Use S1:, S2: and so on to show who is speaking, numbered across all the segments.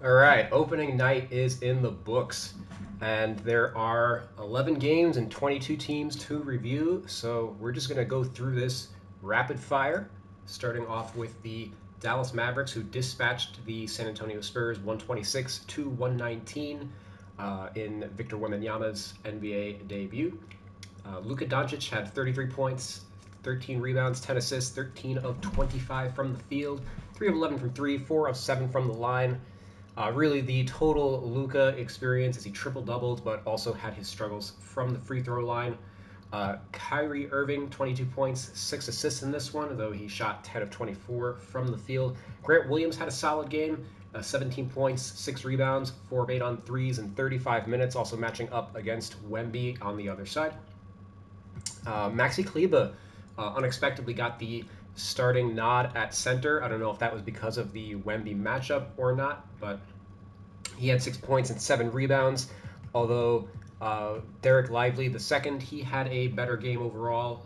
S1: All right, opening night is in the books, and there are 11 games and 22 teams to review. So we're just going to go through this rapid fire, starting off with the Dallas Mavericks, who dispatched the San Antonio Spurs 126 to 119 in Victor Wembanyama's NBA debut. Luka Doncic had 33 points, 13 rebounds, 10 assists, 13 of 25 from the field, 3 of 11 from 3, 4 of 7 from the line. Really, the total Luka experience as he triple doubled, but also had his struggles from the free throw line. Kyrie Irving, 22 points, 6 assists in this one, though he shot 10 of 24 from the field. Grant Williams had a solid game, 17 points, 6 rebounds, 4 of 8 on threes in 35 minutes, also matching up against Wemby on the other side. Maxi Kleba unexpectedly got the starting nod at center. I don't know if that was because of the Wemby matchup or not, but he had 6 points and 7 rebounds. Although Derek Lively, the second, he had a better game overall,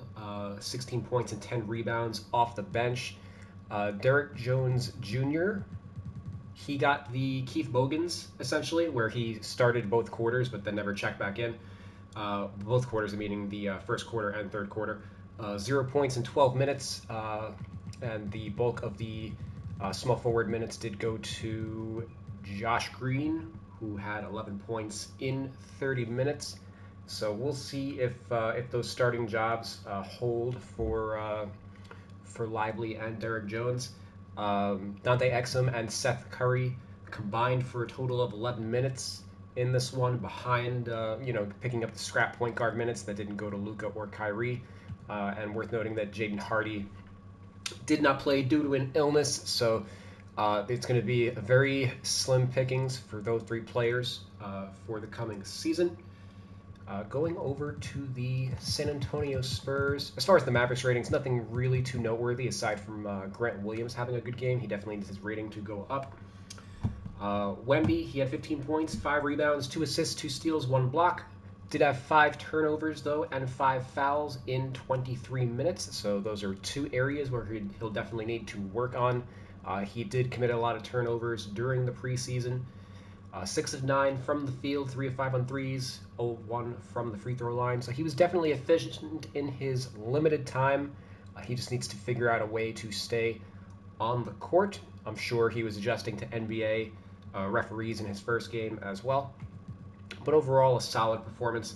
S1: 16 points and 10 rebounds off the bench. Derek Jones Jr., he got the Keith Bogans, essentially, where he started both quarters but then never checked back in. Both quarters, meaning the first quarter and third quarter. 0 points in 12 minutes, and the bulk of the small forward minutes did go to Josh Green, who had 11 points in 30 minutes. So we'll see if those starting jobs hold for Lively and Derek Jones. Dante Exum and Seth Curry combined for a total of 11 minutes in this one, behind picking up the scrap point guard minutes that didn't go to Luka or Kyrie. And worth noting that Jaden Hardy did not play due to an illness, so it's going to be a very slim pickings for those three players for the coming season. Going over to the San Antonio Spurs. As far as the Mavericks ratings, nothing really too noteworthy aside from Grant Williams having a good game. He definitely needs his rating to go up. Wemby, he had 15 points, 5 rebounds, 2 assists, 2 steals, 1 block. Did have 5 turnovers, though, and 5 fouls in 23 minutes. So those are two areas where he'll definitely need to work on. He did commit a lot of turnovers during the preseason. 6 of 9 from the field, 3 of 5 on threes, 0 of 1 from the free throw line. So he was definitely efficient in his limited time. He just needs to figure out a way to stay on the court. I'm sure he was adjusting to NBA referees in his first game as well. But overall, a solid performance.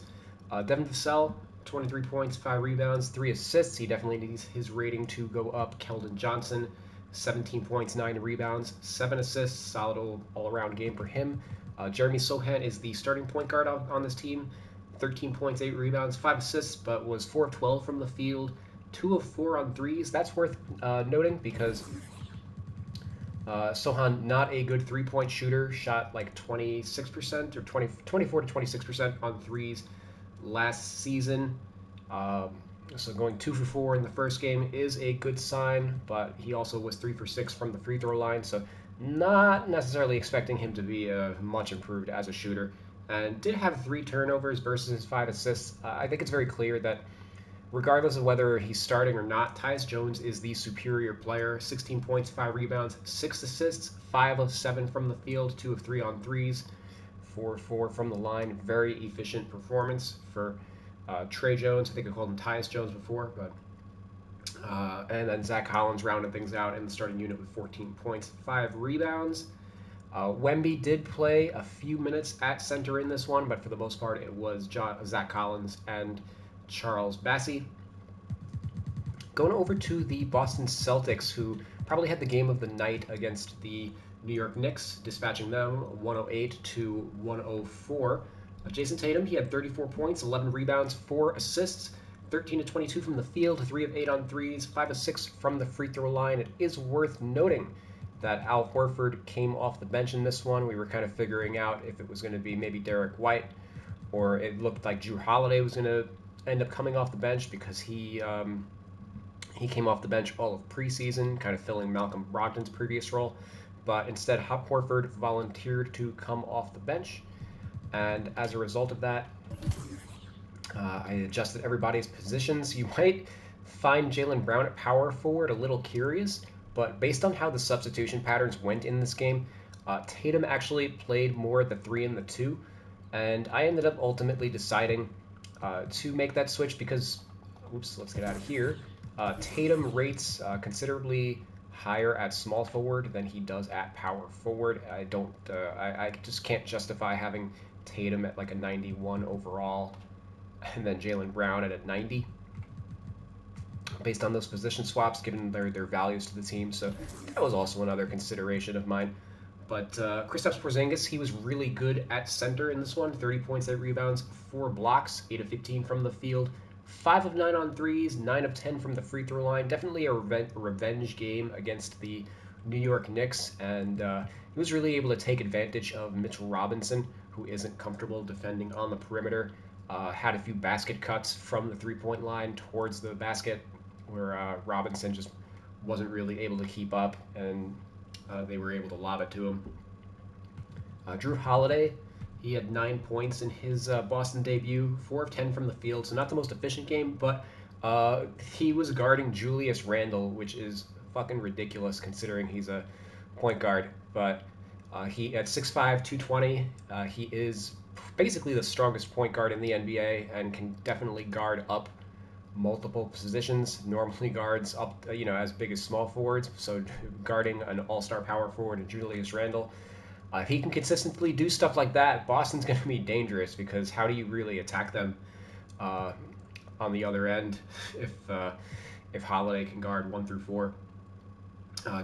S1: Devin Vassell, 23 points, 5 rebounds, 3 assists. He definitely needs his rating to go up. Keldon Johnson, 17 points, 9 rebounds, 7 assists. Solid all around game for him. Jeremy Sohan is the starting point guard on this team. 13 points, 8 rebounds, 5 assists, but was 4 of 12 from the field, 2 of 4 on threes. That's worth noting because Sohan, not a good 3 point shooter, shot like 26% or 24 to 26% on threes last season. Um, so going 2 for 4 in the first game is a good sign, but he also was 3 for 6 from the free throw line. So not necessarily expecting him to be much improved as a shooter. And did have 3 turnovers versus his 5 assists. I think it's very clear that regardless of whether he's starting or not, Tyus Jones is the superior player. 16 points, 5 rebounds, 6 assists, 5 of 7 from the field, 2 of 3 on threes, 4 of 4 from the line. Very efficient performance for Trey Jones. I think I called him Tyus Jones before, but and then Zach Collins rounded things out in the starting unit with 14 points, 5 rebounds. Wemby did play a few minutes at center in this one, but for the most part, it was Zach Collins and Charles Bassey. Going over to the Boston Celtics, who probably had the game of the night against the New York Knicks, dispatching them 108 to 104. Jason Tatum, he had 34 points, 11 rebounds, 4 assists, 13 to 22 from the field, 3 of 8 on threes, 5 of 6 from the free throw line. It is worth noting that Al Horford came off the bench in this one. We were kind of figuring out if it was going to be maybe Derek White, or it looked like Drew Holiday was going to end up coming off the bench because he came off the bench all of preseason, kind of filling Malcolm Brogdon's previous role. But instead, Hop Horford volunteered to come off the bench. And as a result of that, I adjusted everybody's positions. You might find Jaylen Brown at power forward a little curious, but based on how the substitution patterns went in this game, Tatum actually played more at the 3 and the 2, and I ended up ultimately deciding to make that switch because, oops, let's get out of here. Tatum rates considerably higher at small forward than he does at power forward. I don't, I just can't justify having Tatum at like a 91 overall and then Jaylen Brown at a 90 based on those position swaps, given their values to the team. So that was also another consideration of mine. But Kristaps Porzingis, he was really good at center in this one. 30 points, 8 rebounds, 4 blocks, 8 of 15 from the field, 5 of 9 on threes, 9 of 10 from the free throw line. Definitely a revenge game against the New York Knicks, and he was really able to take advantage of Mitchell Robinson, who isn't comfortable defending on the perimeter. Had a few basket cuts from the three-point line towards the basket, where Robinson just wasn't really able to keep up, and they were able to lob it to him. Jrue Holiday, he had 9 points in his Boston debut, 4 of 10 from the field, so not the most efficient game, but he was guarding Julius Randle, which is fucking ridiculous considering he's a point guard. But he at 6'5", 220, he is basically the strongest point guard in the NBA and can definitely guard up multiple positions. Normally guards up, as big as small forwards. So guarding an all-star power forward and Julius Randle, if he can consistently do stuff like that, Boston's going to be dangerous because how do you really attack them uh, on the other end if Holiday can guard 1 through 4?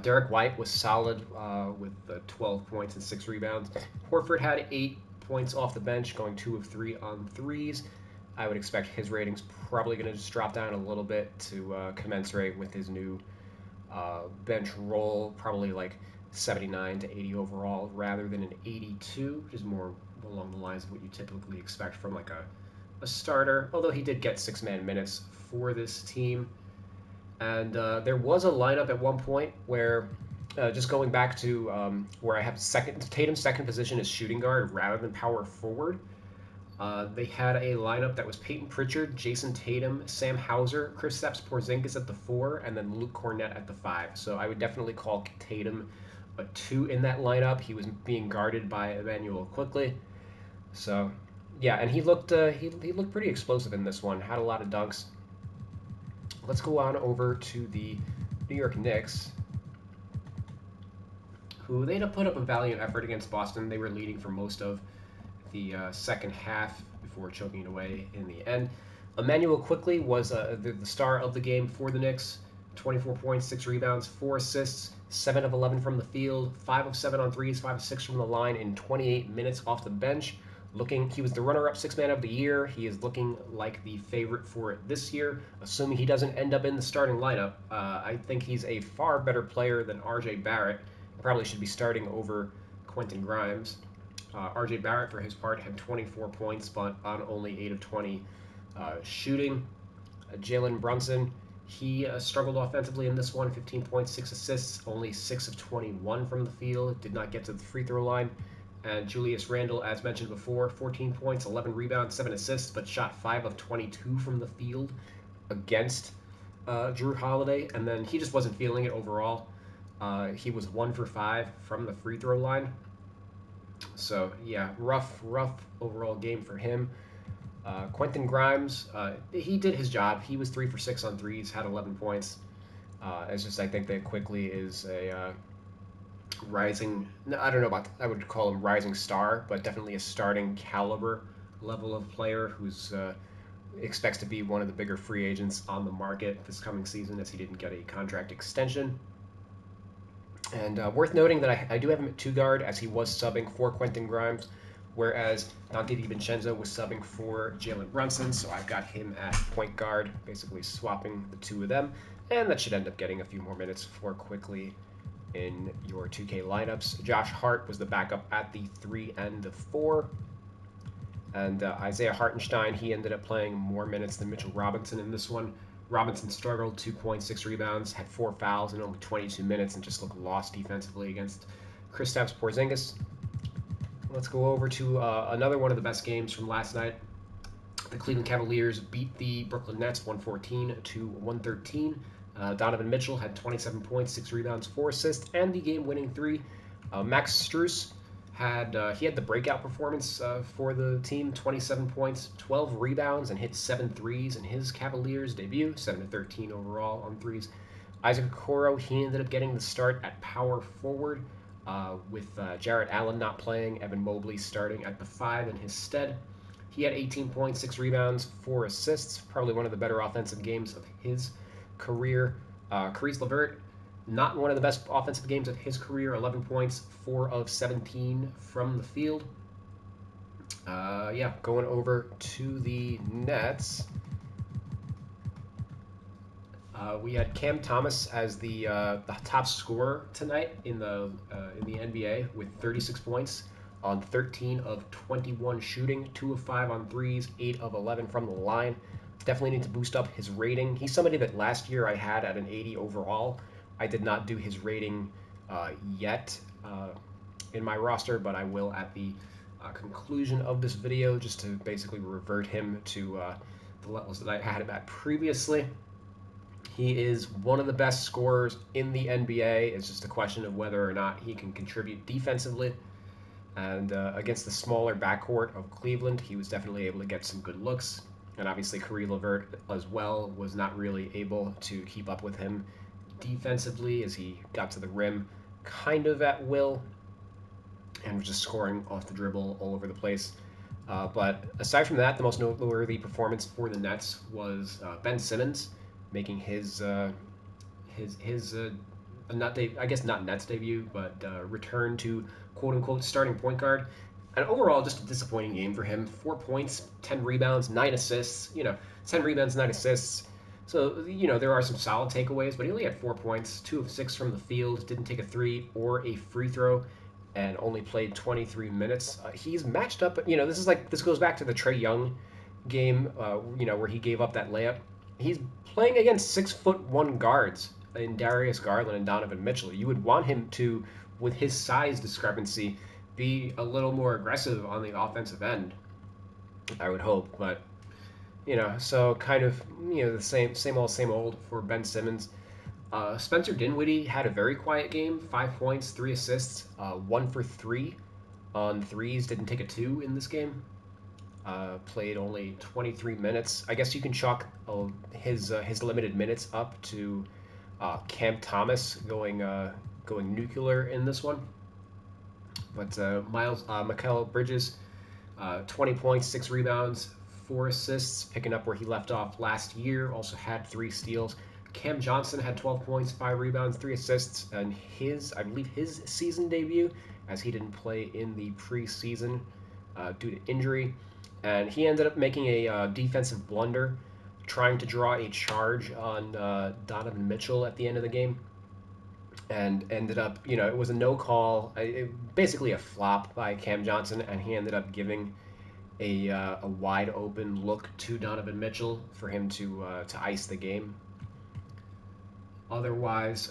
S1: Derek White was solid with 12 points and 6 rebounds. Horford had 8 points off the bench, going 2 of 3 on threes. I would expect his rating's probably going to just drop down a little bit to commensurate with his new bench role, probably like 79 to 80 overall rather than an 82, which is more along the lines of what you typically expect from like a starter, although he did get 6-man minutes for this team. And there was a lineup at one point where, just going back to where I have Tatum's second position is shooting guard rather than power forward. They had a lineup that was Peyton Pritchard, Jason Tatum, Sam Hauser, Kristaps Porzingis at the 4, and then Luke Kornet at the 5. So I would definitely call Tatum a 2 in that lineup. He was being guarded by Immanuel Quickley. So, yeah, and he looked pretty explosive in this one. Had a lot of dunks. Let's go on over to the New York Knicks, who they put up a valiant effort against Boston. They were leading for most of the second half before choking it away in the end. Immanuel Quickley was the star of the game for the Knicks. 24 points, 6 rebounds, 4 assists, 7 of 11 from the field, 5 of 7 on threes, 5 of 6 from the line in 28 minutes off the bench. He was the runner-up 6-man of the year. He is looking like the favorite for it this year, assuming he doesn't end up in the starting lineup. I think he's a far better player than R.J. Barrett. He probably should be starting over Quentin Grimes. R.J. Barrett, for his part, had 24 points, but on only 8 of 20 shooting. Jalen Brunson, he struggled offensively in this one, 15 points, 6 assists, only 6 of 21 from the field, did not get to the free throw line. And Julius Randle, as mentioned before, 14 points, 11 rebounds, 7 assists, but shot 5 of 22 from the field against Jrue Holiday, and then he just wasn't feeling it overall. He was 1 for 5 from the free throw line. So, yeah, rough overall game for him. Quentin Grimes, he did his job. He was 3 for 6 on threes, had 11 points. It's just I think that Quickley is a rising, I don't know about, I would call him rising star, but definitely a starting caliber level of player who's expects to be one of the bigger free agents on the market this coming season, as he didn't get a contract extension. And worth noting that I do have him at 2 guard, as he was subbing for Quentin Grimes, whereas Dante DiVincenzo was subbing for Jalen Brunson, so I've got him at point guard, basically swapping the two of them, and that should end up getting a few more minutes for Quickley in your 2K lineups. Josh Hart was the backup at the 3 and the 4. And Isaiah Hartenstein, he ended up playing more minutes than Mitchell Robinson in this one. Robinson struggled, 2.6 rebounds, had 4 fouls in only 22 minutes, and just looked lost defensively against Kristaps Porzingis. Let's go over to another one of the best games from last night. The Cleveland Cavaliers beat the Brooklyn Nets 114 to 113. Donovan Mitchell had 27 points, 6 rebounds, 4 assists, and the game-winning 3. Max Strus had he had the breakout performance for the team, 27 points, 12 rebounds, and hit 7 threes in his Cavaliers debut, 7 to 13 overall on threes. Isaac Okoro, he ended up getting the start at power forward, with Jarrett Allen not playing, Evan Mobley starting at the 5 in his stead. He had 18 points, 6 rebounds, 4 assists, probably one of the better offensive games of his career. Caris LeVert, not one of the best offensive games of his career, 11 points, 4 of 17 from the field. Yeah, going over to the Nets. We had Cam Thomas as the top scorer tonight in the NBA with 36 points on 13 of 21 shooting, 2 of 5 on threes, 8 of 11 from the line. Definitely need to boost up his rating. He's somebody that last year I had at an 80 overall. I did not do his rating yet in my roster, but I will at the conclusion of this video, just to basically revert him to the levels that I had him at previously. He is one of the best scorers in the NBA. It's just a question of whether or not he can contribute defensively. And against the smaller backcourt of Cleveland, he was definitely able to get some good looks. And obviously, Caris LeVert as well was not really able to keep up with him defensively, as he got to the rim kind of at will and was just scoring off the dribble all over the place. But aside from that, the most noteworthy performance for the Nets was Ben Simmons making his I guess not Nets debut, but return to quote unquote starting point guard. And overall, just a disappointing game for him. 4 points, 10 rebounds, 9 assists. 10 rebounds, 9 assists. So, there are some solid takeaways, but he only had 4 points, 2 of 6 from the field, didn't take a three or a free throw, and only played 23 minutes. He's matched up, this goes back to the Trae Young game, where he gave up that layup. He's playing against 6'1" guards in Darius Garland and Donovan Mitchell. You would want him to, with his size discrepancy, be a little more aggressive on the offensive end, I would hope. But, so kind of, the same old for Ben Simmons. Spencer Dinwiddie had a very quiet game, 5 points, 3 assists, 1 for 3 on threes, didn't take a 2 in this game. Played only 23 minutes. I guess you can chalk his limited minutes up to Cam Thomas going nuclear in this one. But Mikal Bridges, 20 points, 6 rebounds, 4 assists, picking up where he left off last year. Also had 3 steals. Cam Johnson had 12 points, 5 rebounds, 3 assists, and I believe his season debut, as he didn't play in the preseason due to injury. And he ended up making a defensive blunder, trying to draw a charge on Donovan Mitchell at the end of the game, and ended up, it was a no call, basically a flop by Cam Johnson, and he ended up giving a wide open look to Donovan Mitchell for him to ice the game. Otherwise,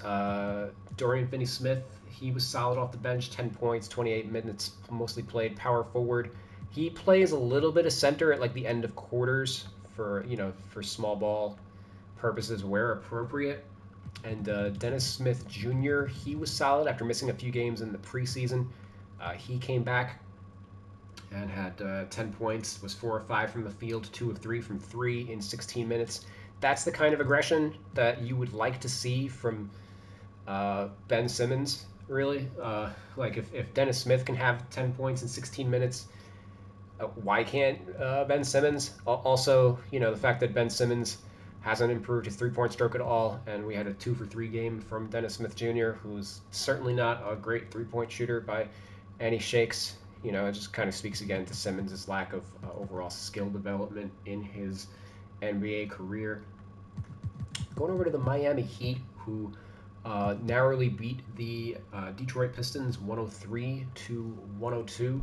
S1: Dorian Finney-Smith, he was solid off the bench, 10 points, 28 minutes, mostly played power forward. He plays a little bit of center at like the end of quarters for small ball purposes where appropriate. And Dennis Smith Jr., he was solid after missing a few games in the preseason. He came back and had 10 points, was 4 of 5 from the field, 2 of 3 from 3 in 16 minutes. That's the kind of aggression that you would like to see from Ben Simmons, really. Like if Dennis Smith can have 10 points in 16 minutes, why can't Ben Simmons? Also, the fact that Ben Simmons hasn't improved his three-point stroke at all, and we had a 2 for 3 game from Dennis Smith Jr., who's certainly not a great three-point shooter by any shakes. It just kind of speaks again to Simmons' lack of overall skill development in his NBA career. Going over to the Miami Heat, who narrowly beat the Detroit Pistons 103-102.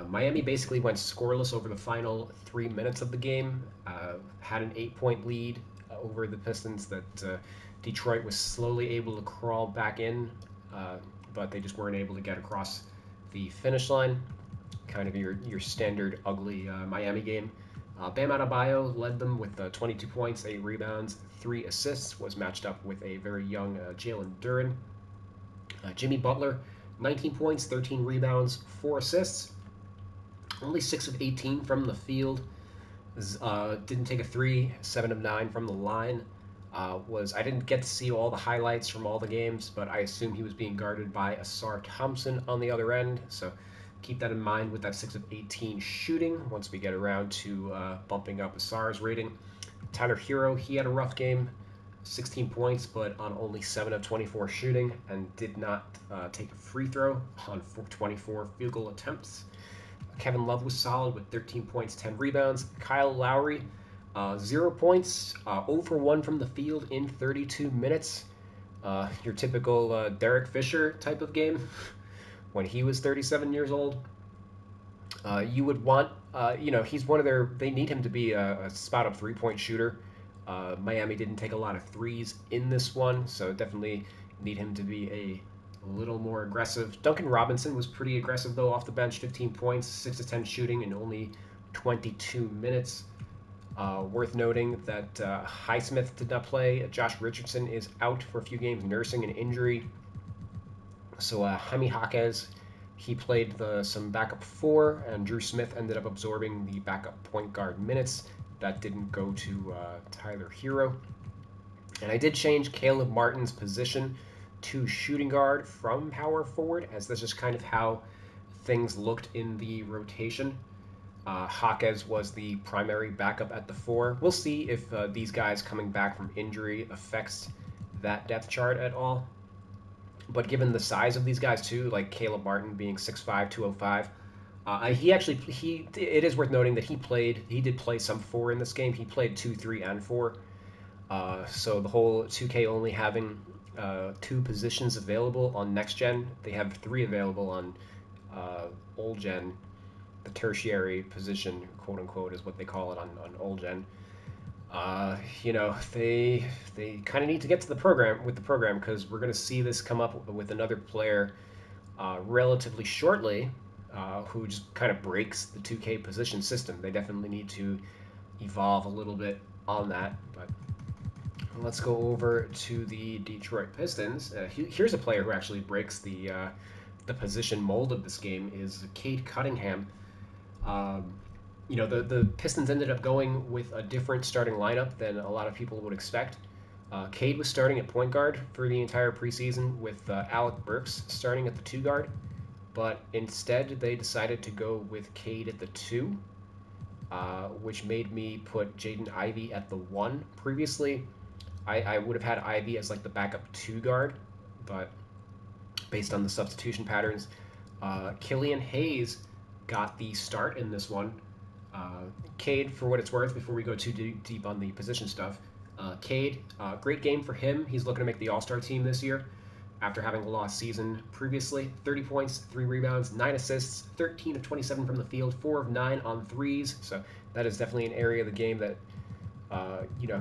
S1: Miami basically went scoreless over the final 3 minutes of the game, had an 8-point lead over the Pistons that Detroit was slowly able to crawl back in, but they just weren't able to get across the finish line. Kind of your standard ugly Miami game. Bam Adebayo led them with 22 points, 8 rebounds, 3 assists, was matched up with a very young Jalen Duren. Jimmy Butler, 19 points, 13 rebounds, 4 assists, only 6 of 18 from the field. Didn't take a three, 7 of 9 from the line. I didn't get to see all the highlights from all the games, but I assume he was being guarded by Asar Thompson on the other end. So keep that in mind with that 6 of 18 shooting once we get around to bumping up Asar's rating. Tyler Hero, he had a rough game, 16 points, but on only 7 of 24 shooting, and did not take a free throw on 24 field goal attempts. Kevin Love was solid with 13 points, 10 rebounds. Kyle Lowry, 0 points, 0 for 1 from the field in 32 minutes. Your typical Derek Fisher type of game when he was 37 years old. You would want, he's one of they need him to be a spot up 3-point shooter. Miami didn't take a lot of threes in this one, so definitely need him to be a little more aggressive. Duncan Robinson was pretty aggressive, though, off the bench, 15 points, 6 of 10 shooting in only 22 minutes. Worth noting that Highsmith did not play. Josh Richardson is out for a few games, nursing an injury. So Jaime Jaquez, he played some backup 4, and Drew Smith ended up absorbing the backup point guard minutes. That didn't go to Tyler Hero. And I did change Caleb Martin's position to shooting guard from power forward, as that's just kind of how things looked in the rotation. Jaquez was the primary backup at the 4. We'll see if these guys coming back from injury affects that depth chart at all. But given the size of these guys too, like Caleb Martin being 6'5", 205, it is worth noting that he did play some 4 in this game. He played 2, 3, and 4. So the whole 2K only having 2 positions available on next gen, they have 3 available on old gen. The tertiary position, quote unquote, is what they call it on old gen. They kind of need to get to the program because we're going to see this come up with another player relatively shortly, who just kind of breaks the 2K position system. They definitely need to evolve a little bit on that. But let's go over to the Detroit Pistons. Here's a player who actually breaks the position mold of this game is Cade Cunningham. The Pistons ended up going with a different starting lineup than a lot of people would expect. Cade was starting at point guard for the entire preseason with Alec Burks starting at the 2 guard, but instead they decided to go with Cade at the 2, which made me put Jaden Ivey at the 1. Previously, I would have had Ivey as like the backup 2 guard, but based on the substitution patterns, Killian Hayes got the start in this one. Cade, for what it's worth, before we go too deep on the position stuff, Cade, great game for him. He's looking to make the All-Star team this year after having a lost season previously. 30 points, 3 rebounds, 9 assists, 13 of 27 from the field, 4 of 9 on threes. So that is definitely an area of the game that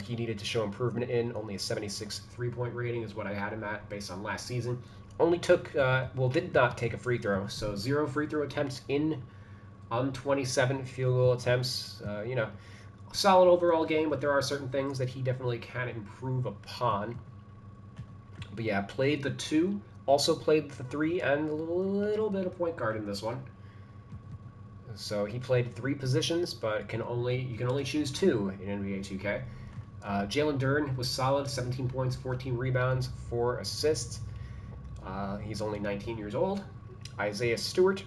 S1: he needed to show improvement in. Only a 76 3-point rating is what I had him at based on last season. Did not take a free throw, so 0 free throw attempts on 27 field goal attempts. Solid overall game, but there are certain things that he definitely can improve upon. But yeah, played the 2, also played the 3, and a little bit of point guard in this one. So he played 3 positions, but you can only choose 2 in NBA 2K. Jalen Duren was solid, 17 points, 14 rebounds, 4 assists. He's only 19 years old. Isaiah Stewart,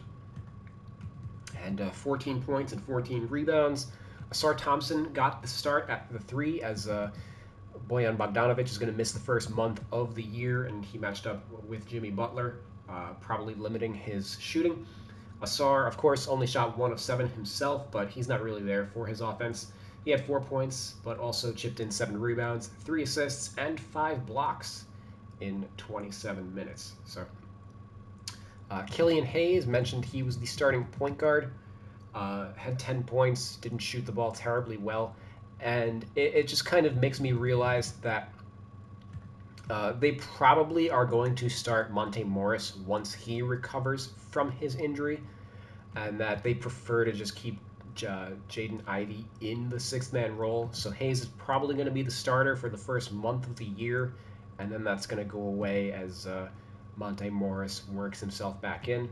S1: and 14 points and 14 rebounds. Asar Thompson got the start at the 3 as Bojan Bogdanovic is going to miss the first month of the year, and he matched up with Jimmy Butler, probably limiting his shooting. Asar, of course, only shot 1 of 7 himself, but he's not really there for his offense. He had 4 points, but also chipped in 7 rebounds, 3 assists, and 5 blocks in 27 minutes. So Killian Hayes, mentioned he was the starting point guard, had 10 points, didn't shoot the ball terribly well, and it just kind of makes me realize that they probably are going to start Monte Morris once he recovers from his injury, and that they prefer to just keep Jaden Ivey in the 6th-man role. So Hayes is probably going to be the starter for the first month of the year, and then that's going to go away as Monte Morris works himself back in.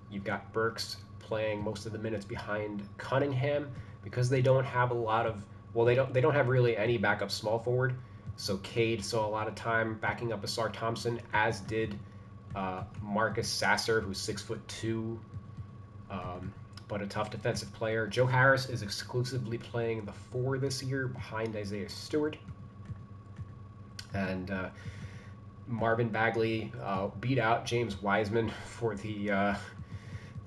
S1: You've got Burks playing most of the minutes behind Cunningham because they don't have a lot of they don't have really any backup small forward. So Cade saw a lot of time backing up Asar Thompson, as did Marcus Sasser, who's 6'2", but a tough defensive player. Joe Harris is exclusively playing the 4 this year behind Isaiah Stewart. And Marvin Bagley beat out James Wiseman for the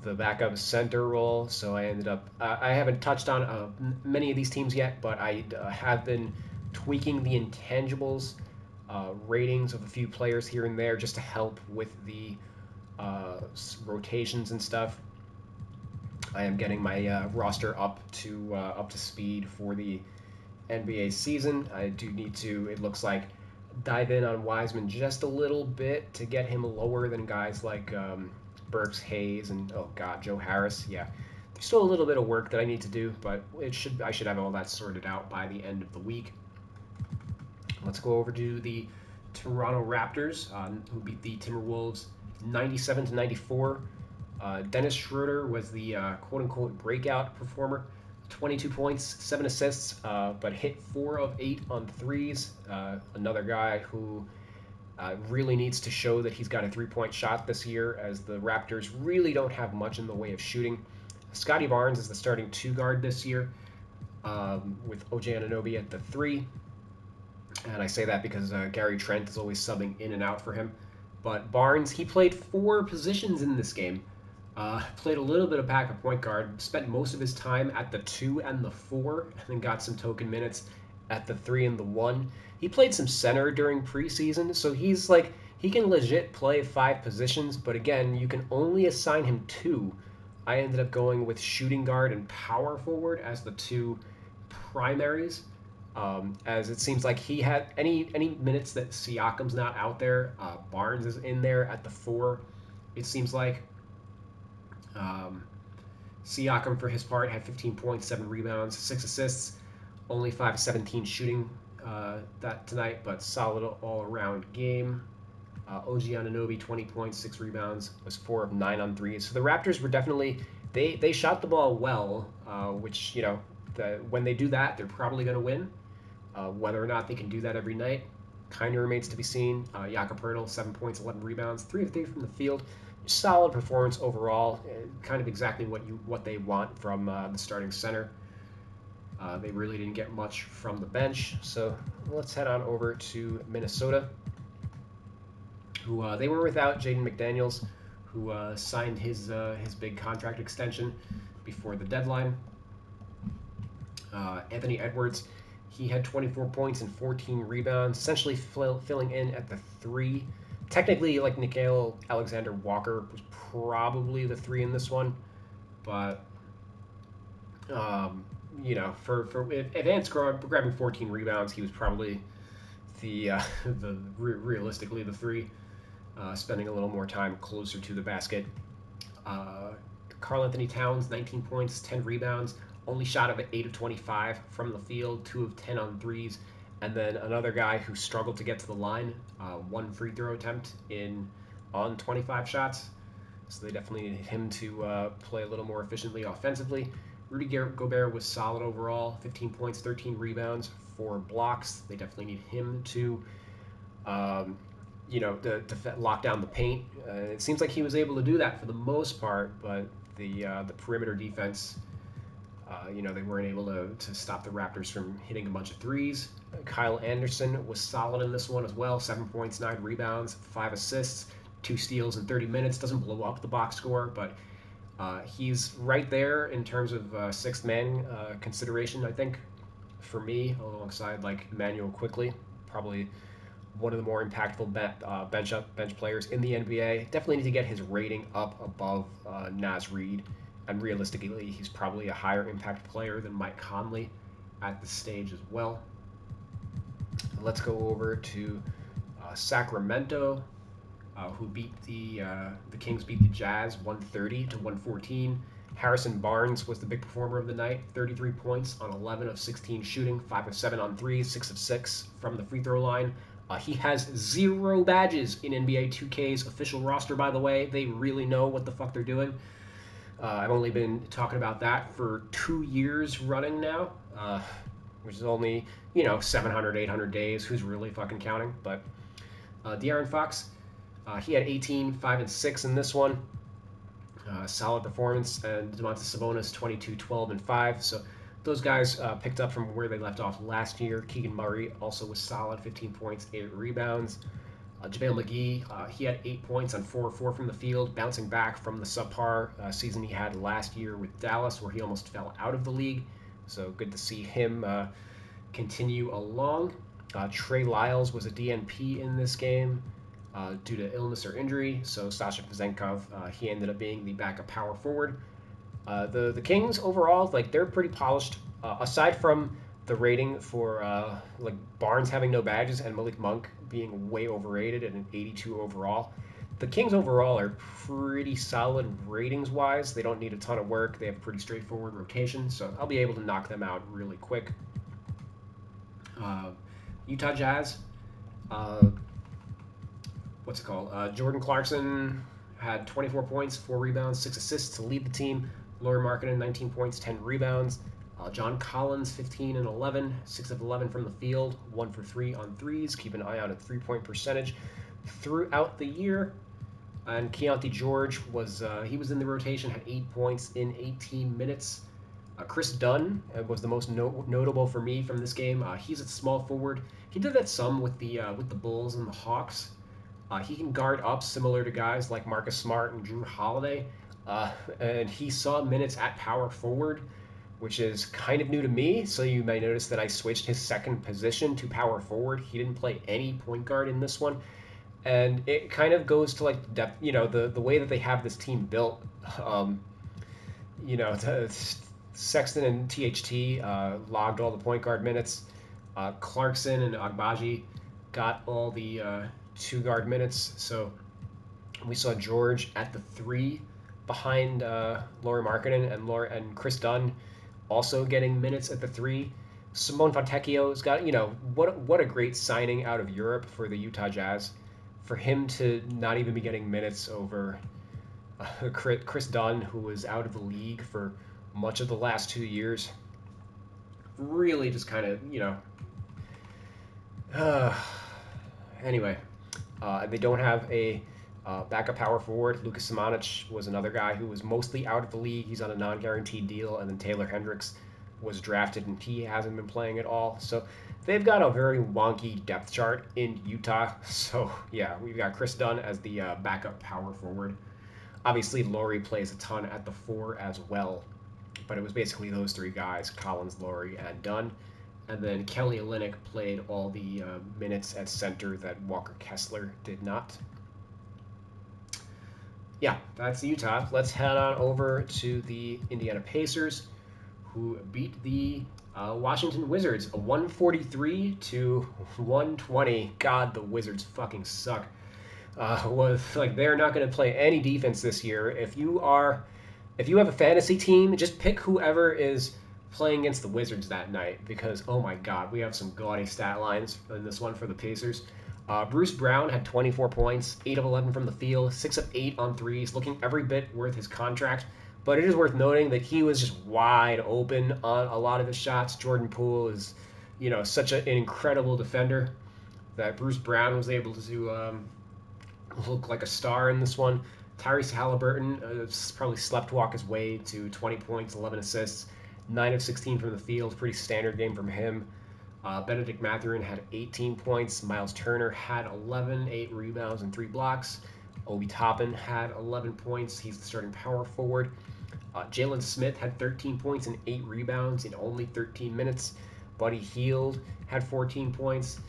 S1: backup center role. So I ended up I haven't touched on many of these teams yet, but I have been tweaking the intangibles ratings of a few players here and there just to help with the rotations and stuff. I am getting my roster up to speed for the NBA season. I do need to, it looks like, dive in on Wiseman just a little bit to get him lower than guys like Burks, Hayes, and Joe Harris. Yeah, there's still a little bit of work that I need to do, but I should have all that sorted out by the end of the week. Let's go over to the Toronto Raptors, who beat the Timberwolves 97-94. Dennis Schroeder was the quote-unquote breakout performer. 22 points, 7 assists, but hit 4 of 8 on threes. Another guy who really needs to show that he's got a three-point shot this year, as the Raptors really don't have much in the way of shooting. Scotty Barnes is the starting 2 guard this year, with OG Anunoby at the 3. And I say that because Gary Trent is always subbing in and out for him. But Barnes, he played 4 positions in this game. Played a little bit of backup point guard, spent most of his time at the 2 and the 4, and then got some token minutes at the 3 and the 1. He played some center during preseason, so he can legit play 5 positions, but again, you can only assign him 2. I ended up going with shooting guard and power forward as the 2 primaries, as it seems like he had any minutes that Siakam's not out there, Barnes is in there at the 4, it seems like. Siakam, for his part, had 15 points, 7 rebounds, 6 assists, only 5-17 shooting that tonight, but solid all-around game. OG Anunoby, 20 points, 6 rebounds, was 4 of 9 on threes. So the Raptors were definitely, they shot the ball well, which, when they do that, they're probably going to win. Whether or not they can do that every night kind of remains to be seen. Jakob Poeltl, 7 points, 11 rebounds, 3 of 3 from the field. Solid performance overall, kind of exactly what they want from the starting center. They really didn't get much from the bench, so let's head on over to Minnesota, who they were without Jaden McDaniels, who signed his big contract extension before the deadline. Anthony Edwards, he had 24 points and 14 rebounds, essentially filling in at the 3. Technically, like Nickeil Alexander-Walker was probably the 3 in this one, but for if Ant's grabbing 14 rebounds, he was probably realistically the 3, spending a little more time closer to the basket. Karl Anthony Towns, 19 points, 10 rebounds, only shot of 8 of 25 from the field, 2 of 10 on threes. And then another guy who struggled to get to the line, 1 free throw attempt on 25 shots. So they definitely needed him to play a little more efficiently offensively. Rudy Gobert was solid overall, 15 points, 13 rebounds, 4 blocks. They definitely need him to, to lock down the paint. It seems like he was able to do that for the most part, but the perimeter defense, they weren't able to stop the Raptors from hitting a bunch of threes. Kyle Anderson was solid in this one as well. 7 points, 9 rebounds, 5 assists, 2 steals in 30 minutes. Doesn't blow up the box score, but he's right there in terms of sixth man consideration, I think, for me, alongside like Emmanuel Quickley. Probably one of the more impactful bench players in the NBA. Definitely need to get his rating up above Naz Reid. And realistically, he's probably a higher impact player than Mike Conley at this stage as well. Let's go over to Sacramento, who beat the Kings beat the Jazz 130-114. Harrison Barnes was the big performer of the night, 33 points on 11 of 16 shooting, 5 of 7 on threes, 6 of 6 from the free throw line. He has 0 badges in NBA 2K's official roster, by the way. They really know what the fuck they're doing. I've only been talking about that for 2 years running now, which is only, 700, 800 days. Who's really fucking counting? But De'Aaron Fox, he had 18, 5, and 6 in this one. Solid performance. And Domantas Sabonis, 22, 12, and 5. So those guys picked up from where they left off last year. Keegan Murray also was solid, 15 points, 8 rebounds. JaVale McGee, he had 8 points on 4-4 from the field, bouncing back from the subpar season he had last year with Dallas, where he almost fell out of the league. So good to see him continue along. Trey Lyles was a DNP in this game due to illness or injury. So Sasha Vezenkov, he ended up being the backup power forward. The Kings overall, like, they're pretty polished. Aside from the rating for like Barnes having no badges and Malik Monk being way overrated at an 82 overall, the Kings overall are pretty solid ratings wise. They don't need a ton of work. They have pretty straightforward rotation, so I'll be able to knock them out really quick. Utah Jazz, what's it called? Jordan Clarkson had 24 points, 4 rebounds, 6 assists to lead the team. Lauri Markkanen, 19 points, 10 rebounds. John Collins, 15 and 11, 6 of 11 from the field, 1 for 3 on threes. Keep an eye on a 3-point percentage throughout the year. And Keontae George was in the rotation, had 8 points in 18 minutes. Chris Dunn was the most notable for me from this game. He's a small forward. He did that some with the Bulls and the Hawks. He can guard up, similar to guys like Marcus Smart and Drew Holiday. And he saw minutes at power forward, which is kind of new to me. So you may notice that I switched his second position to power forward. He didn't play any point guard in this one. And it kind of goes to like depth, the way that they have this team built. Sexton and THT logged all the point guard minutes. Clarkson and Agbaji got all the 2 guard minutes. So we saw George at the 3 behind Lauri Markkanen and Chris Dunn also getting minutes at the 3. Simone Fontecchio's got, what a great signing out of Europe for the Utah Jazz. For him to not even be getting minutes over Chris Dunn, who was out of the league for much of the last 2 years, really just kind of, anyway, they don't have a backup power forward. Lucas Samanic was another guy who was mostly out of the league. He's on a non-guaranteed deal, and then Taylor Hendricks was drafted, and he hasn't been playing at all. So they've got a very wonky depth chart in Utah. So yeah, we've got Chris Dunn as the backup power forward. Obviously, Lauri plays a ton at the 4 as well, but it was basically those 3 guys: Collins, Lauri, and Dunn. And then Kelly Olynyk played all the minutes at center that Walker Kessler did not. Yeah, that's Utah. Let's head on over to the Indiana Pacers, who beat the Washington Wizards 143-120. God, the Wizards fucking suck. They're not going to play any defense this year. If you have a fantasy team, just pick whoever is playing against the Wizards that night, because oh my God, we have some gaudy stat lines in this one for the Pacers. Bruce Brown had 24 points, 8 of 11 from the field, 6 of 8 on threes, looking every bit worth his contract. But it is worth noting that he was just wide open on a lot of his shots. Jordan Poole is, such an incredible defender that Bruce Brown was able to look like a star in this one. Tyrese Halliburton probably sleptwalk his way to 20 points, 11 assists, 9 of 16 from the field. Pretty standard game from him. Benedict Mathurin had 18 points. Miles Turner had 11, 8 rebounds, and 3 blocks. Obi Toppin had 11 points. He's the starting power forward. Jalen Smith had 13 points and 8 rebounds in only 13 minutes. Buddy Hield had 14 points.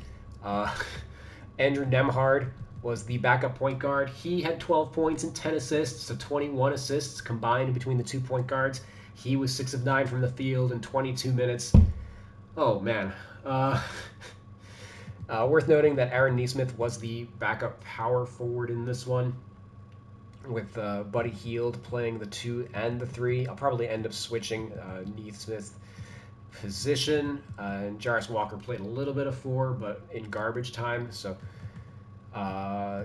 S1: Andrew Nembhard was the backup point guard. He had 12 points and 10 assists, so 21 assists combined between the 2 point guards. He was 6 of 9 from the field in 22 minutes. Oh, man. Worth noting that Aaron Nesmith was the backup power forward in this one, with Buddy Hield playing the 2 and the 3. I'll probably end up switching Nesmith position. And Jarvis Walker played a little bit of 4, but in garbage time. So, uh,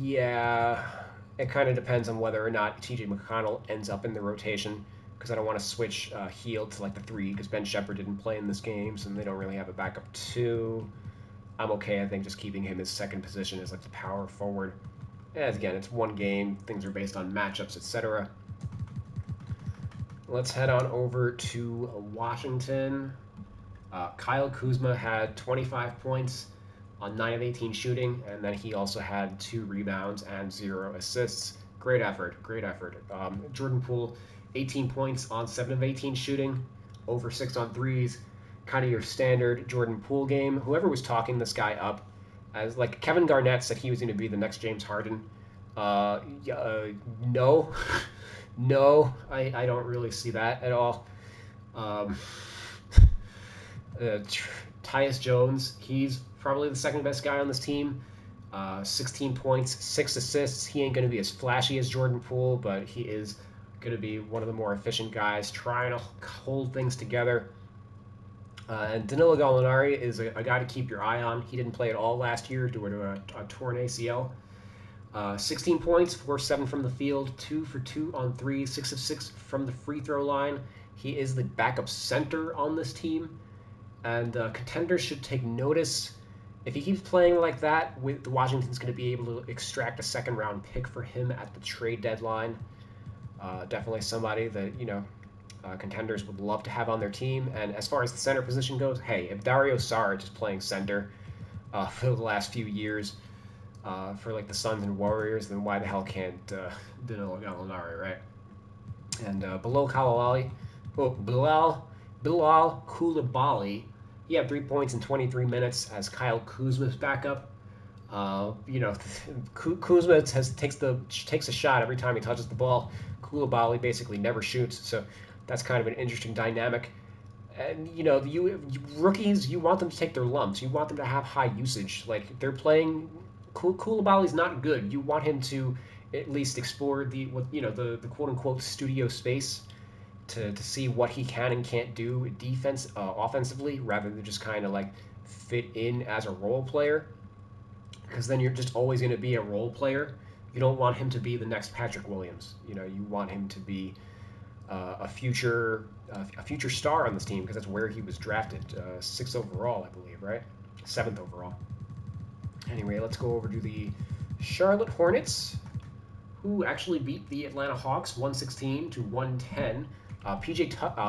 S1: yeah, it kind of depends on whether or not TJ McConnell ends up in the rotation. Because I don't want to switch Heel to like the 3 because Ben Shepherd didn't play in this game, so they don't really have a backup 2. I'm okay, I think, just keeping him as second position as like the power forward. As again, it's one game. Things are based on matchups, etc. Let's head on over to Washington. Kyle Kuzma had 25 points on 9 of 18 shooting, and then he also had 2 rebounds and 0 assists. Great effort, great effort. Jordan Poole, 18 points on 7 of 18 shooting, over 6 on threes. Kind of your standard Jordan Poole game. Whoever was talking this guy up, as like Kevin Garnett said he was going to be the next James Harden. No, no, I don't really see that at all. Um, Tyus Jones, he's probably the second best guy on this team. 16 points, 6 assists. He ain't going to be as flashy as Jordan Poole, but he is going to be one of the more efficient guys trying to hold things together. And Danilo Gallinari is a guy to keep your eye on. He didn't play at all last year due to a torn ACL. 16 points, 4-7 from the field, 2 for 2 on 3, 6 of 6 from the free throw line. He is the backup center on this team, and contenders should take notice. If he keeps playing like that, Washington's going to be able to extract a second round pick for him at the trade deadline. Definitely somebody that, contenders would love to have on their team. And as far as the center position goes, hey, if Dario Saric is playing center for the last few years, for like the Suns and Warriors, then why the hell can't Danilo Gallinari, right? And below Bilal Koulibaly, he had 3 points in 23 minutes as Kyle Kuzma's backup. Kuzma takes a shot every time he touches the ball. Koulibaly basically never shoots, so that's kind of an interesting dynamic. And you rookies, you want them to take their lumps. You want them to have high usage. Like they're playing. Koulibaly's not good. You want him to at least explore the quote unquote studio space to see what he can and can't do offensively, rather than just kind of like fit in as a role player. Because then you're just always going to be a role player. You don't want him to be the next Patrick Williams. You want him to be a future star on this team because that's where he was drafted, 6th overall, I believe, right? 7th overall. Anyway, let's go over to the Charlotte Hornets, who actually beat the Atlanta Hawks 116 to 110.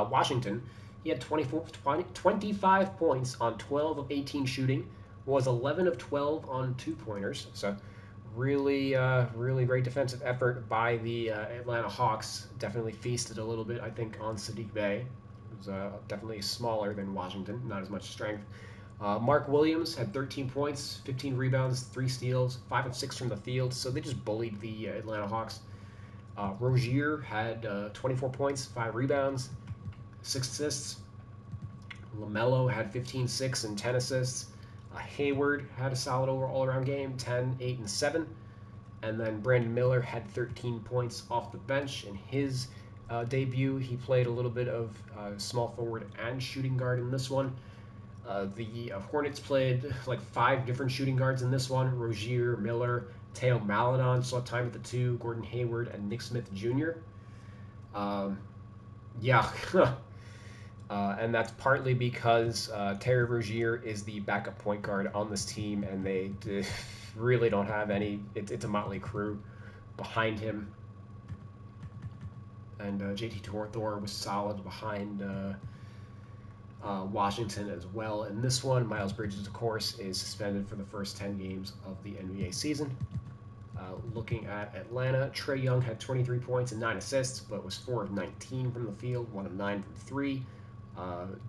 S1: Washington, he had 25 points on 12 of 18 shooting, was 11 of 12 on 2-pointers. So really, really great defensive effort by the Atlanta Hawks. Definitely feasted a little bit, I think, on Sadiq Bey. It was definitely smaller than Washington, not as much strength. Mark Williams had 13 points, 15 rebounds, 3 steals, 5 of 6 from the field. So they just bullied the Atlanta Hawks. Rozier had 24 points, 5 rebounds, 6 assists. LaMelo had 15, 6, and 10 assists. Hayward had a solid all-around game, 10, 8, and 7. And then Brandon Miller had 13 points off the bench in his debut. He played a little bit of small forward and shooting guard in this one. The Hornets played like 5 different shooting guards in this one. Rozier, Miller, Teo Maledon saw time at the 2, Gordon Hayward, and Nick Smith Jr. Yeah. And that's partly because Terry Rozier is the backup point guard on this team, and they really don't have any. It's a motley crew behind him. And JT Thor was solid behind Washington as well. And this one, Miles Bridges, of course, is suspended for the first 10 games of the NBA season. Looking at Atlanta, Trae Young had 23 points and 9 assists, but was 4 of 19 from the field, 1 of 9 from 3.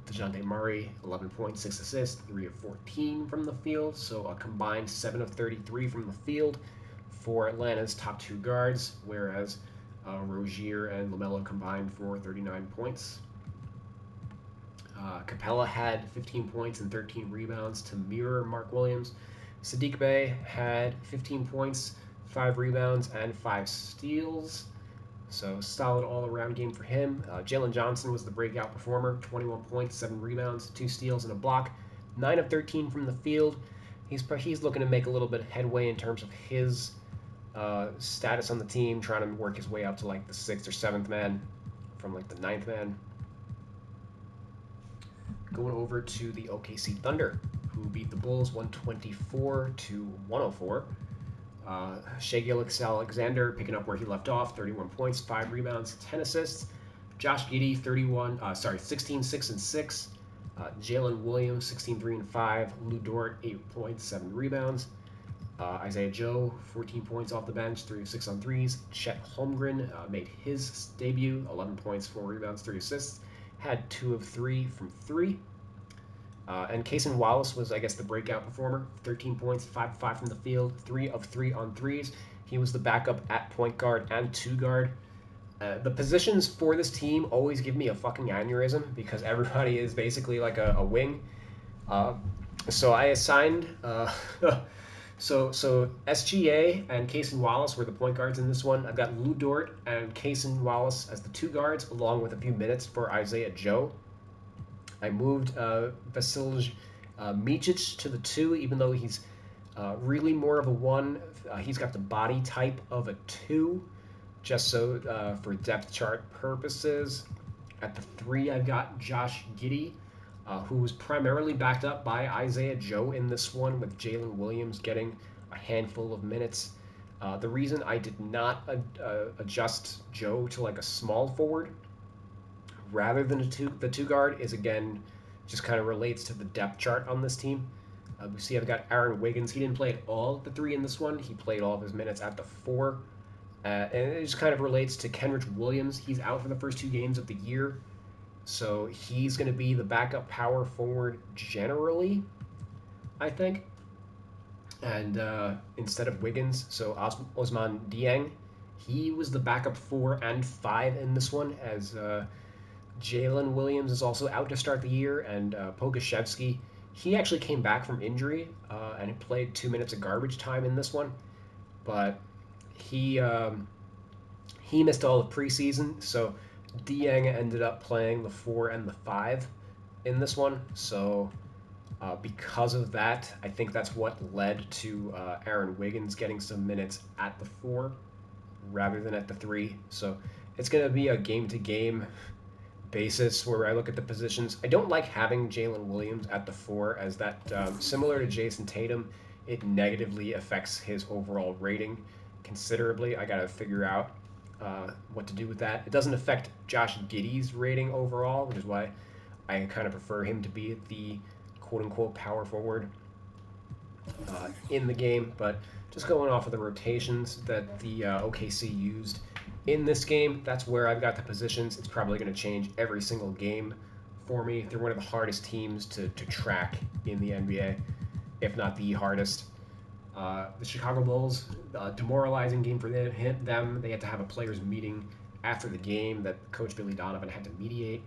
S1: DeJounte Murray, 11 points, 6 assists, 3 of 14 from the field, so a combined 7 of 33 from the field for Atlanta's top 2 guards, whereas Rozier and LaMelo combined for 39 points. Capella had 15 points and 13 rebounds to mirror Mark Williams. Sadiq Bey had 15 points, 5 rebounds, and 5 steals. So solid all-around game for him. Jalen Johnson was the breakout performer. 21 points, 7 rebounds, 2 steals, and a block. 9 of 13 from the field. He's looking to make a little bit of headway in terms of his status on the team, trying to work his way up to like the 6th or 7th man from like the 9th man. Going over to the OKC Thunder, who beat the Bulls 124 to 104. Shai Gilgeous-Alexander picking up where he left off, 31 points, 5 rebounds, 10 assists. Josh Giddey, 16, 6 and 6. Jalen Williams, 16, 3 and 5. Lu Dort, 8 points, 7 rebounds. Isaiah Joe, 14 points off the bench, 3 of 6 on threes. Chet Holmgren made his debut, 11 points, 4 rebounds, 3 assists. Had 2 of 3 from 3. And Cason Wallace was, I guess, the breakout performer. 13 points, 5 of 5 from the field, 3 of 3 on threes. He was the backup at point guard and 2 guard. The positions for this team always give me a fucking aneurysm because everybody is basically like a wing. So I assigned so SGA and Cason Wallace were the point guards in this one. I've got Lu Dort and Cason Wallace as the 2 guards, along with a few minutes for Isaiah Joe. I moved Vasilij Micic to the 2, even though he's really more of a 1. He's got the body type of a 2, just so for depth chart purposes. At the 3, I've got Josh Giddey, who was primarily backed up by Isaiah Joe in this one, with Jalen Williams getting a handful of minutes. The reason I did not adjust Joe to like a small forward rather than the 2 guard is, again, just kind of relates to the depth chart on this team. We see I've got Aaron Wiggins. He didn't play at all at the 3 in this one. He played all of his minutes at the 4. And it just kind of relates to Kenrich Williams. He's out for the first 2 games of the year. So he's going to be the backup power forward generally, I think. And instead of Wiggins, so Ousmane Dieng, he was the backup 4 and 5 in this one, as Jalen Williams is also out to start the year, and Pokusevski, he actually came back from injury and played 2 minutes of garbage time in this one, but he missed all the preseason, so Dieng ended up playing the 4 and the 5 in this one. So because of that, I think that's what led to Aaron Wiggins getting some minutes at the 4 rather than at the 3. So it's going to be a game-to-game basis where I look at the positions. I don't like having Jalen Williams at the 4, as that, similar to Jason Tatum, it negatively affects his overall rating considerably. I got to figure out what to do with that. It doesn't affect Josh Giddey's rating overall, which is why I kind of prefer him to be the quote-unquote power forward in the game. But just going off of the rotations that the OKC used in this game, that's where I've got the positions. It's probably going to change every single game for me. They're one of the hardest teams to track in the NBA, if not the hardest. The Chicago Bulls, demoralizing game for them. They had to have a players' meeting after the game that Coach Billy Donovan had to mediate.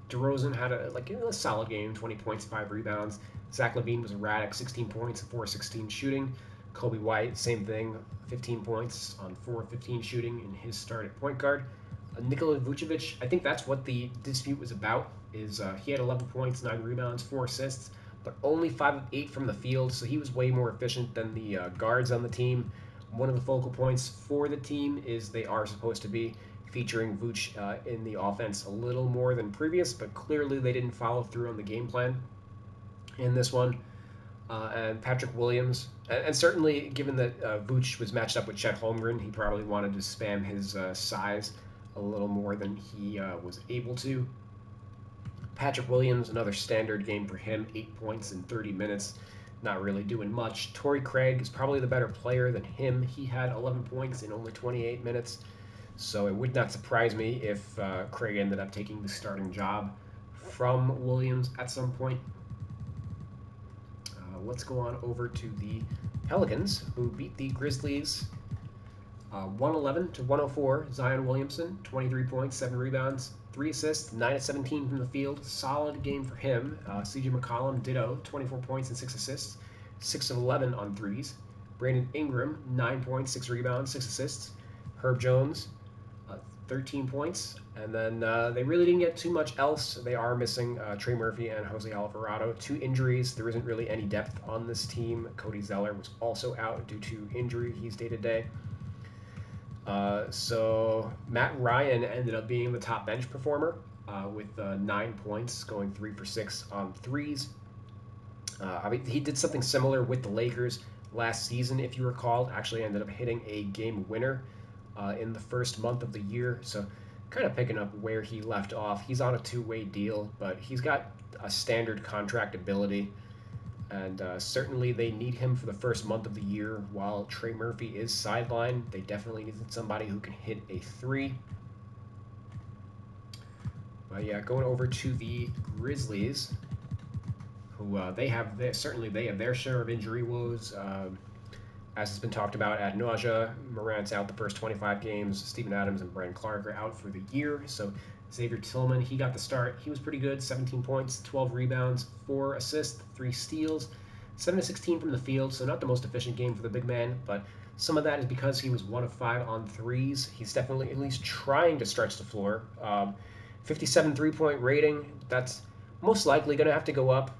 S1: DeRozan had a solid game, 20 points, 5 rebounds. Zach LaVine was erratic, 16 points, 4-16 shooting. Kobe White, same thing, 15 points on 4-15 shooting in his start at point guard. Nikola Vucevic, I think that's what the dispute was about, is he had 11 points, 9 rebounds, 4 assists, but only 5 of 8 from the field, so he was way more efficient than the guards on the team. One of the focal points for the team is they are supposed to be featuring Vooch in the offense a little more than previous, but clearly they didn't follow through on the game plan in this one. And Patrick Williams, and certainly given that Vooch was matched up with Chet Holmgren, he probably wanted to spam his size a little more than he was able to. Patrick Williams, another standard game for him, 8 points in 30 minutes, not really doing much. Torrey Craig is probably the better player than him. He had 11 points in only 28 minutes, so it would not surprise me if Craig ended up taking the starting job from Williams at some point. Let's go on over to the Pelicans, who beat the Grizzlies 111 to 104. Zion Williamson, 23 points, 7 rebounds, 3 assists, 9 of 17 from the field. Solid game for him. CJ McCollum, ditto, 24 points and 6 assists, 6 of 11 on threes. Brandon Ingram, 9 points, 6 rebounds, 6 assists. Herb Jones, 13 points. And then they really didn't get too much else. They are missing Trey Murphy and Jose Alvarado. 2 injuries. There isn't really any depth on this team. Cody Zeller was also out due to injury. He's day to day. So Matt Ryan ended up being the top bench performer with 9 points, going 3 for 6 on threes. I mean, he did something similar with the Lakers last season, if you recall. Actually, ended up hitting a game winner in the first month of the year. So, kind of picking up where he left off. He's on a two-way deal, but he's got a standard contract ability, and certainly they need him for the first month of the year. While Trey Murphy is sidelined, they definitely needed somebody who can hit a three. But yeah, going over to the Grizzlies, who certainly they have their share of injury woes. As has been talked about ad nausea, Morant's out the first 25 games. Steven Adams and Brandon Clark are out for the year. So Xavier Tillman, he got the start. He was pretty good. 17 points, 12 rebounds, 4 assists, 3 steals, 7 to 16 from the field. So not the most efficient game for the big man, but some of that is because he was 1 of 5 on threes. He's definitely at least trying to stretch the floor. 57 3-point rating. That's most likely going to have to go up.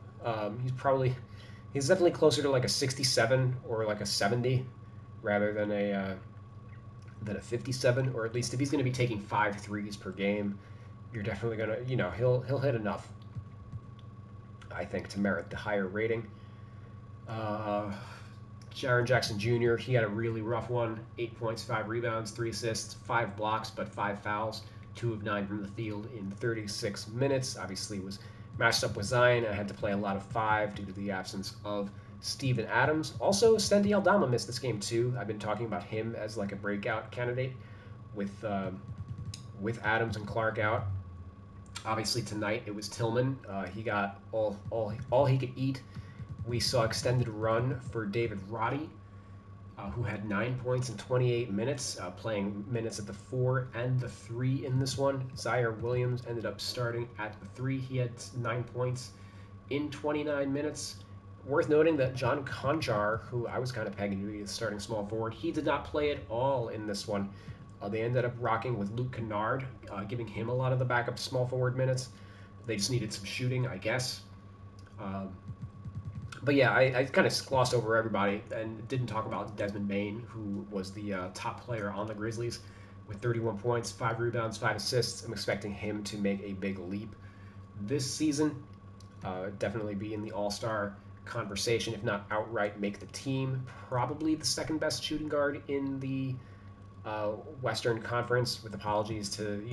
S1: He's definitely closer to like a 67 or like a 70 rather than a 57, or at least if he's going to be taking 5 threes per game, you're definitely going to, he'll hit enough, I think, to merit the higher rating. Jaren Jackson Jr., he had a really rough one. 8 points, 5 rebounds, 3 assists, 5 blocks, but 5 fouls. 2 of 9 from the field in 36 minutes. Obviously was matched up with Zion and had to play a lot of 5 due to the absence of Steven Adams. Also, Stendi Aldama missed this game too. I've been talking about him as like a breakout candidate with Adams and Clark out. Obviously tonight it was Tillman. He got all he could eat. We saw extended run for David Roddy, who had 9 points in 28 minutes, playing minutes at the 4 and the 3 in this one. Zaire Williams ended up starting at the 3. He had 9 points in 29 minutes. Worth noting that John Konchar, who I was kind of pegging to be the starting small forward, he did not play at all in this one. They ended up rocking with Luke Kennard, giving him a lot of the backup small forward minutes. They just needed some shooting, I guess. But yeah, I kind of glossed over everybody and didn't talk about Desmond Bane, who was the top player on the Grizzlies with 31 points, 5 rebounds, 5 assists. I'm expecting him to make a big leap this season. Definitely be in the All-Star conversation, if not outright make the team. Probably the second best shooting guard in the Western Conference, with apologies to,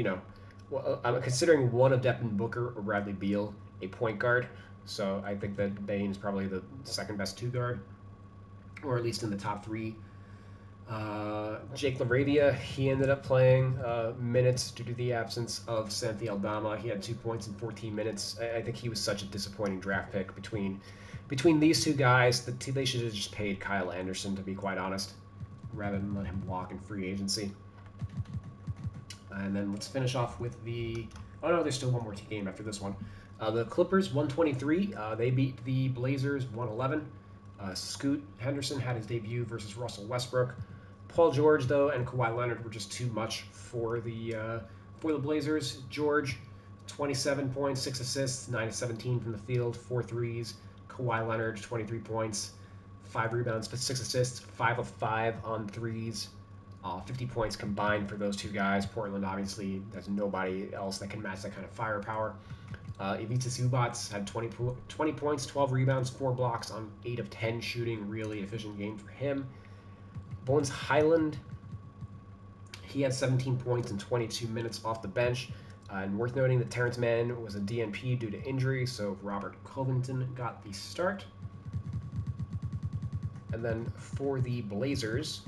S1: I'm considering one of Devin Booker or Bradley Beal a point guard. So I think that Bane is probably the second best 2 guard, or at least in the top 3. Jake LaRavia, he ended up playing minutes due to the absence of Santi Aldama. He had 2 points in 14 minutes. I think he was such a disappointing draft pick between these 2 guys. They should have just paid Kyle Anderson, to be quite honest, rather than let him walk in free agency. And then let's finish off with oh no, there's still one more game after this one. The Clippers 123. They beat the Blazers 111. Scoot Henderson had his debut versus Russell Westbrook. Paul George, though, and Kawhi Leonard were just too much for the Blazers. George, 27 points, 6 assists, 9 of 17 from the field, 4 threes. Kawhi Leonard, 23 points, 5 rebounds, 6 assists, 5 of 5 on threes. 50 points combined for those 2 guys. Portland, obviously, there's nobody else that can match that kind of firepower. Ivica Zubac had 20 points, 12 rebounds, 4 blocks on 8 of 10 shooting. Really efficient game for him. Bones Highland, he had 17 points in 22 minutes off the bench. And worth noting that Terrence Mann was a DNP due to injury, so Robert Covington got the start. And then for the Blazers,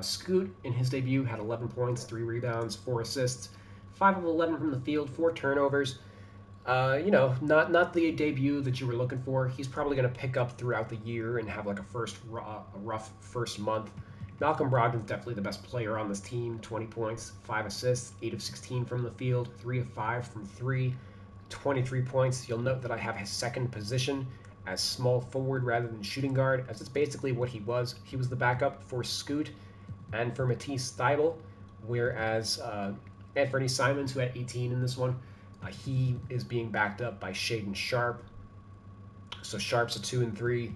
S1: Scoot, in his debut, had 11 points, 3 rebounds, 4 assists, 5 of 11 from the field, 4 turnovers. Not the debut that you were looking for. He's probably going to pick up throughout the year and have like a rough first month. Malcolm Brogdon's definitely the best player on this team. 20 points, 5 assists, 8 of 16 from the field, 3 of 5 from 3, 23 points. You'll note that I have his second position as small forward rather than shooting guard, as it's basically what he was. He was the backup for Scoot and for Matisse Thybulle, whereas Anthony Simons, who had 18 in this one, he is being backed up by Shaden Sharp. So Sharp's a 2 and 3,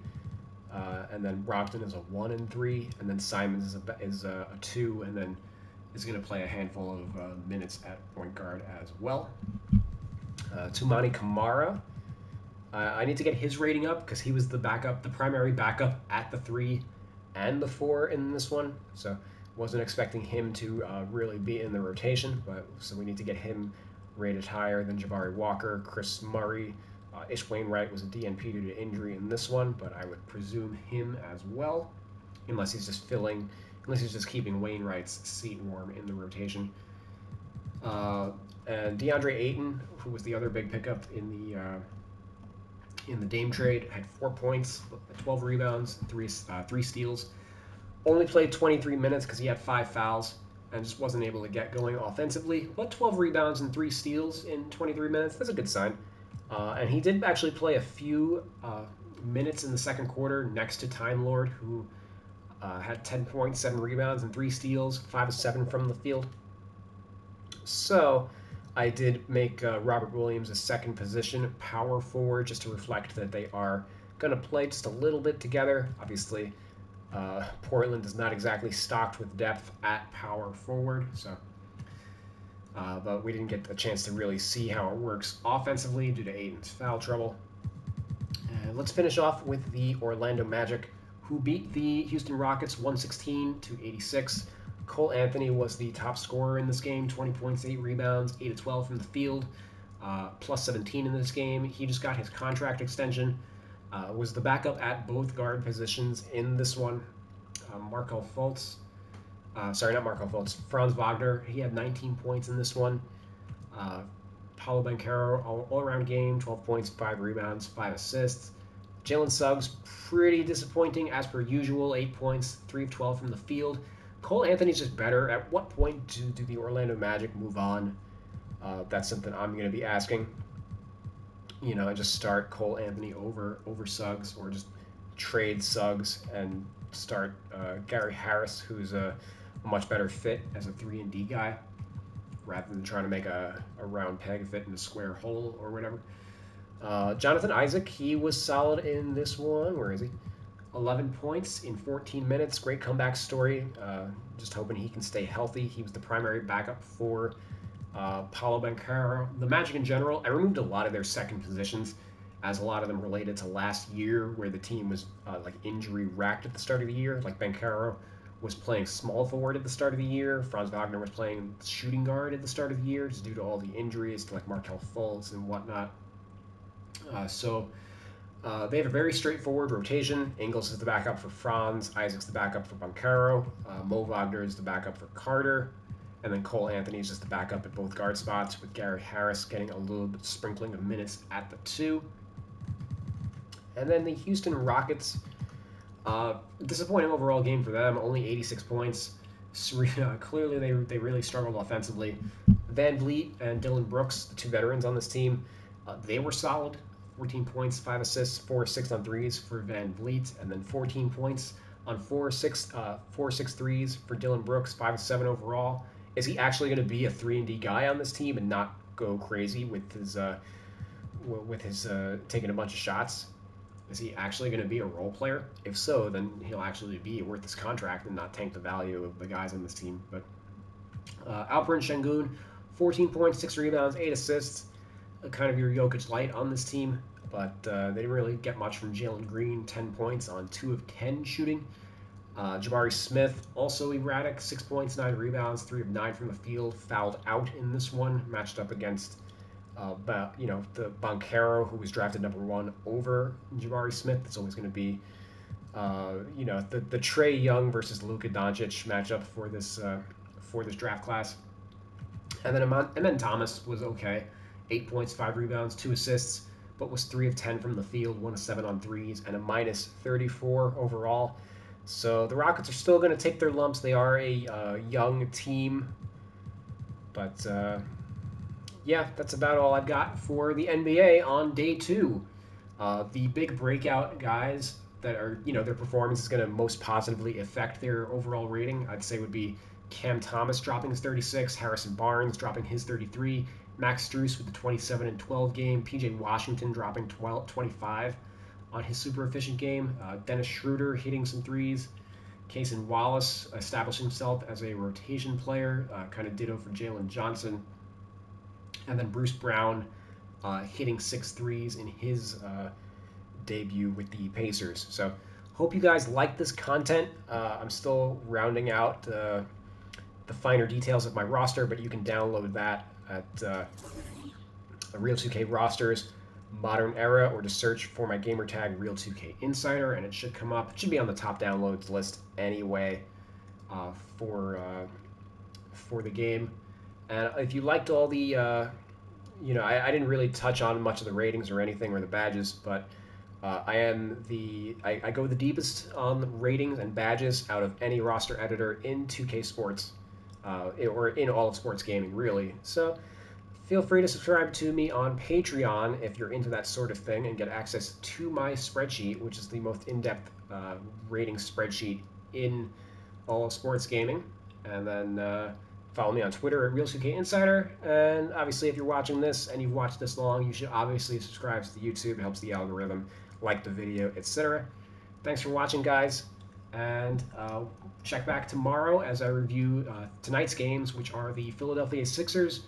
S1: and then Brogdon is a 1 and 3, and then Simons is a 2, and then is going to play a handful of minutes at point guard as well. Toumani Camara, I need to get his rating up because he was the primary backup at the 3 and the 4 in this one. So wasn't expecting him to really be in the rotation, but so we need to get him rated higher than Jabari Walker, Chris Murray. Ish Wainwright was a DNP due to injury in this one, but I would presume him as well, unless he's just keeping Wainwright's seat warm in the rotation. And DeAndre Ayton, who was the other big pickup in the Dame trade, had 4 points, 12 rebounds, three steals. Only played 23 minutes because he had 5 fouls and just wasn't able to get going offensively. But 12 rebounds and 3 steals in 23 minutes, that's a good sign. And he did actually play a few minutes in the second quarter next to Time Lord, who had 10 points, 7 rebounds, and 3 steals, 5 of 7 from the field. So I did make Robert Williams a second position power forward just to reflect that they are going to play just a little bit together. Obviously, Portland is not exactly stocked with depth at power forward, so but we didn't get a chance to really see how it works offensively due to Ayton's foul trouble. And let's finish off with the Orlando Magic, who beat the Houston Rockets 116-86. Cole Anthony was the top scorer in this game, 20 points, 8 rebounds, 8 of 12 from the field, plus 17 in this game. He just got his contract extension, was the backup at both guard positions in this one. Franz Wagner, he had 19 points in this one. Paolo Banchero, all-around game, 12 points, 5 rebounds, 5 assists. Jalen Suggs, pretty disappointing as per usual, 8 points, 3 of 12 from the field. Cole Anthony's just better. At what point do the Orlando Magic move on? That's something I'm going to be asking. And just start Cole Anthony over Suggs, or just trade Suggs and start Gary Harris, who's a much better fit as a 3-and-D guy, rather than trying to make a round peg fit in a square hole or whatever. Jonathan Isaac, he was solid in this one. Where is he? 11 points in 14 minutes. Great comeback story. Just hoping he can stay healthy. He was the primary backup for Paolo Banchero. The Magic in general, I removed a lot of their second positions, as a lot of them related to last year, where the team was injury racked at the start of the year. Like Banchero was playing small forward at the start of the year. Franz Wagner was playing shooting guard at the start of the year, just due to all the injuries to Markelle Fultz and whatnot. They have a very straightforward rotation. Ingles is the backup for Franz. Isaac's the backup for Banchero. Mo Wagner is the backup for Carter. And then Cole Anthony is just the backup at both guard spots, with Gary Harris getting a little bit sprinkling of minutes at the 2. And then the Houston Rockets, disappointing overall game for them. Only 86 points. Clearly, they really struggled offensively. Van Vliet and Dylan Brooks, the 2 veterans on this team, they were solid. 14 points, 5 assists, 4 6 on threes for Van Vliet, and then 14 points on 4 6 threes for Dylan Brooks, 5 of 7 overall. Is he actually going to be a 3-and-D guy on this team and not go crazy with his taking a bunch of shots? Is he actually going to be a role player? If so, then he'll actually be worth his contract and not tank the value of the guys on this team. But Alperen Sengun, 14 points, 6 rebounds, 8 assists. Kind of your Jokic light on this team, but they didn't really get much from Jalen Green, 10 points on 2 of 10 shooting. Jabari Smith, also erratic, 6 points, 9 rebounds, 3 of 9 from the field, fouled out in this one, matched up against the Banchero, who was drafted number 1 over Jabari Smith. It's always going to be the Trae Young versus Luka Doncic matchup for this draft class. And then Thomas was okay. 8 points, 5 rebounds, 2 assists, but was 3 of 10 from the field, 1 of 7 on threes, and a minus 34 overall. So the Rockets are still going to take their lumps. They are a young team. But, that's about all I've got for the NBA on day 2. The big breakout guys that are, their performance is going to most positively affect their overall rating, I'd say would be Cam Thomas dropping his 36, Harrison Barnes dropping his 33, Max Strus with the 27 and 12 game, PJ Washington dropping 25 on his super efficient game, Dennis Schroeder hitting some threes, Cason Wallace establishing himself as a rotation player, kind of ditto for Jalen Johnson, and then Bruce Brown hitting 6 threes in his debut with the Pacers. So hope you guys like this content. I'm still rounding out the finer details of my roster, but you can download that at Real 2K Rosters Modern Era, or to search for my gamer tag Real 2K Insider, and it should come up. It should be on the top downloads list anyway for the game. And if you liked all the, I didn't really touch on much of the ratings or anything or the badges, but I go the deepest on ratings and badges out of any roster editor in 2K Sports, or in all of sports gaming, really. So feel free to subscribe to me on Patreon if you're into that sort of thing and get access to my spreadsheet, which is the most in-depth rating spreadsheet in all of sports gaming. And then follow me on Twitter at Real2K Insider. And obviously, if you're watching this and you've watched this long, you should obviously subscribe to the YouTube. It helps the algorithm, like the video, etc. Thanks for watching, guys. And check back tomorrow as I review tonight's games, which are the Philadelphia Sixers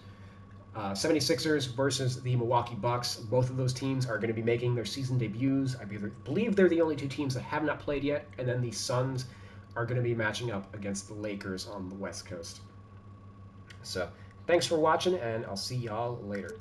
S1: 76ers versus the Milwaukee Bucks. Both of those teams are going to be making their season debuts. I believe they're the only two teams that have not played yet. And then the Suns are going to be matching up against the Lakers on the West Coast. So thanks for watching, and I'll see y'all later.